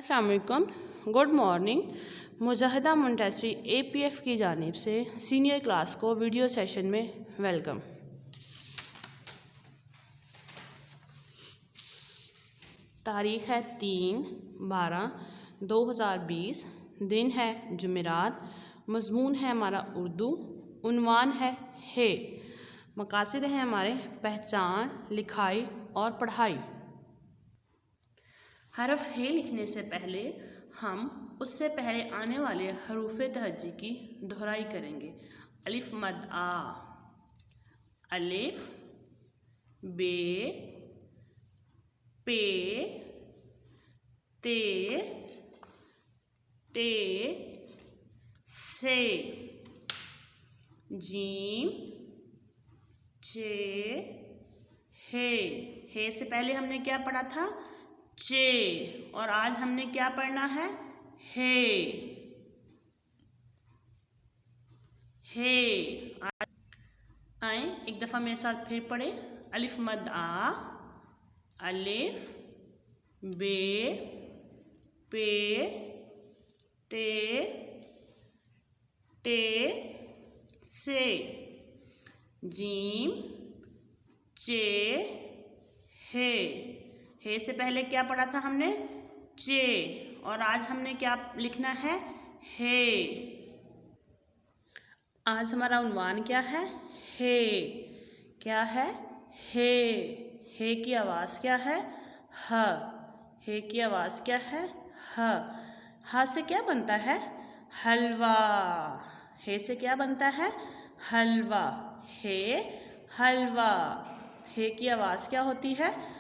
अस्सलाम वालेकुम, good morning. मुजाहिदा Montessori APF की जानिब से सीनियर क्लास को वीडियो सेशन में वेलकम। तारीख़ है 3/12/2020, दिन है जुमेरात, मज़मून है हमारा उर्दू, उन्वान है मकासद हैं हमारे पहचान, लिखाई और पढ़ाई। हरफ हे लिखने से पहले हम उससे पहले आने वाले हरूफ तहज्जी की दोहराई करेंगे। अलिफ मद आ, अलिफ, बे, पे, ते, से, जीम, चे, हे से पहले हमने क्या पढ़ा था? चे। और आज हमने क्या पढ़ना है? हे। आए एक दफ़ा मेरे साथ फिर पढ़े। अलिफ मद आ, अलिफ, बे, पे, ते, से, जीम, चे, हे से पहले क्या पढ़ा था हमने? चे। और आज हमने क्या लिखना है? हे। आज हमारा उन्वान क्या है? हे। क्या है? हे की आवाज़ क्या है? ह। हे की आवाज़ क्या है? ह से क्या बनता है? हलवा। हे से क्या बनता है? हलवा। हे, हलवा। हे की आवाज़ क्या होती है?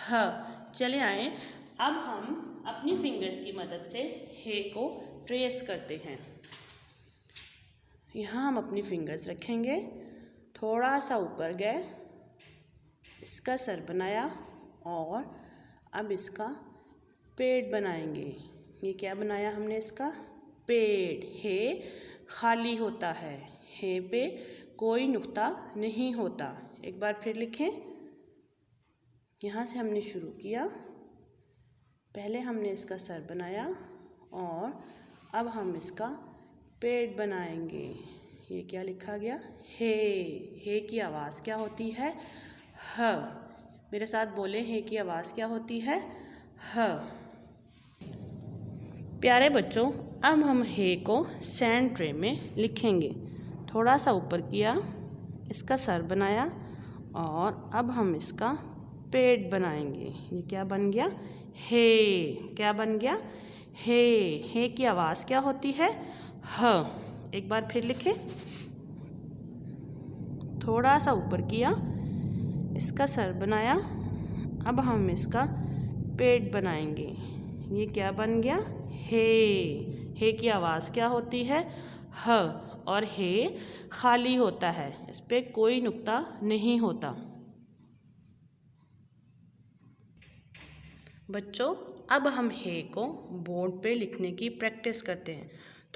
ह। चले आए, अब हम अपनी फिंगर्स की मदद से हे को ट्रेस करते हैं। यहाँ हम अपनी फिंगर्स रखेंगे, थोड़ा सा ऊपर गए, इसका सर बनाया और अब इसका पेट बनाएंगे। ये क्या बनाया हमने? इसका पेट। हे खाली होता है, हे पे कोई नुक्ता नहीं होता। एक बार फिर लिखें। यहाँ से हमने शुरू किया, पहले हमने इसका सर बनाया और अब हम इसका पेट बनाएंगे। ये क्या लिखा गया? हे की आवाज़ क्या होती है? ह। मेरे साथ बोले, हे की आवाज़ क्या होती है? ह। प्यारे बच्चों, अब हम हे को सैंड ट्रे में लिखेंगे। थोड़ा सा ऊपर किया, इसका सर बनाया और अब हम इसका पेट बनाएंगे। ये क्या बन गया? हे। क्या बन गया? हे की आवाज़ क्या होती है? ह। एक बार फिर लिखें। थोड़ा सा ऊपर किया, इसका सर बनाया, अब हम इसका पेट बनाएंगे। ये क्या बन गया? हे की आवाज़ क्या होती है? ह। और हे खाली होता है, इस पे कोई नुक्ता नहीं होता। बच्चों, अब हम हे को बोर्ड पे लिखने की प्रैक्टिस करते हैं।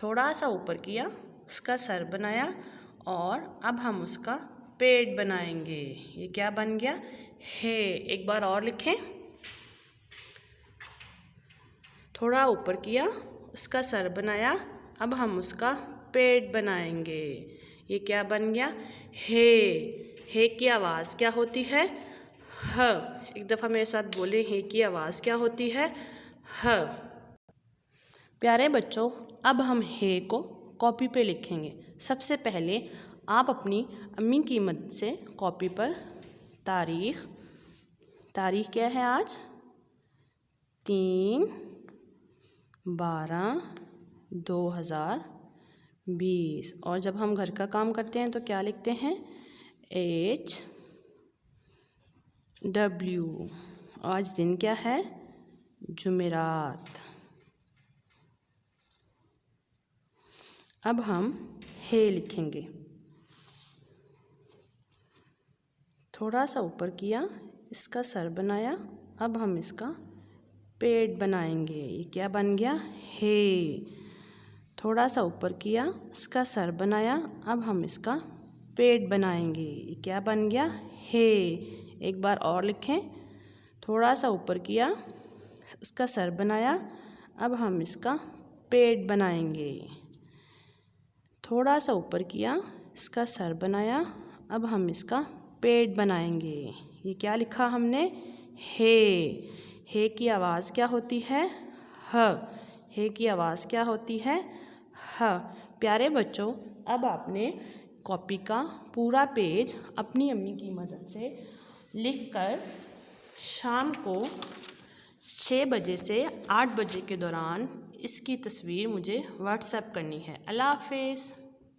थोड़ा सा ऊपर किया, उसका सर बनाया और अब हम उसका पेट बनाएंगे। ये क्या बन गया? हे। एक बार और लिखें। थोड़ा ऊपर किया, उसका सर बनाया, अब हम उसका पेट बनाएंगे। ये क्या बन गया? हे की आवाज़ क्या होती है? ह। एक दफ़ा मेरे साथ बोले, हे की आवाज़ क्या होती है? ह। प्यारे बच्चों, अब हम हे को कॉपी पे लिखेंगे। सबसे पहले आप अपनी अम्मी की मदद से कॉपी पर तारीख़ क्या है आज? 3/12/2020। और जब हम घर का काम करते हैं तो क्या लिखते हैं? HW। आज दिन क्या है? जुमेरात। अब हम हे लिखेंगे। थोड़ा सा ऊपर किया, इसका सर बनाया, अब हम इसका पेट बनाएंगे। ये क्या बन गया? हे। थोड़ा सा ऊपर किया, इसका सर बनाया, अब हम इसका पेट बनाएंगे। ये क्या बन गया? हे। एक बार और लिखें। थोड़ा सा ऊपर किया, इसका सर बनाया, अब हम इसका पेट बनाएंगे। थोड़ा सा ऊपर किया, इसका सर बनाया, अब हम इसका पेट बनाएंगे। ये क्या लिखा हमने? हे की आवाज़ क्या होती है? ह। हे की आवाज़ क्या होती है? ह। प्यारे बच्चों, अब आपने कॉपी का पूरा पेज अपनी अम्मी की मदद से लिखकर शाम को 6 बजे से 8 बजे के दौरान इसकी तस्वीर मुझे व्हाट्सएप करनी है। अल्लाह हाफिज़।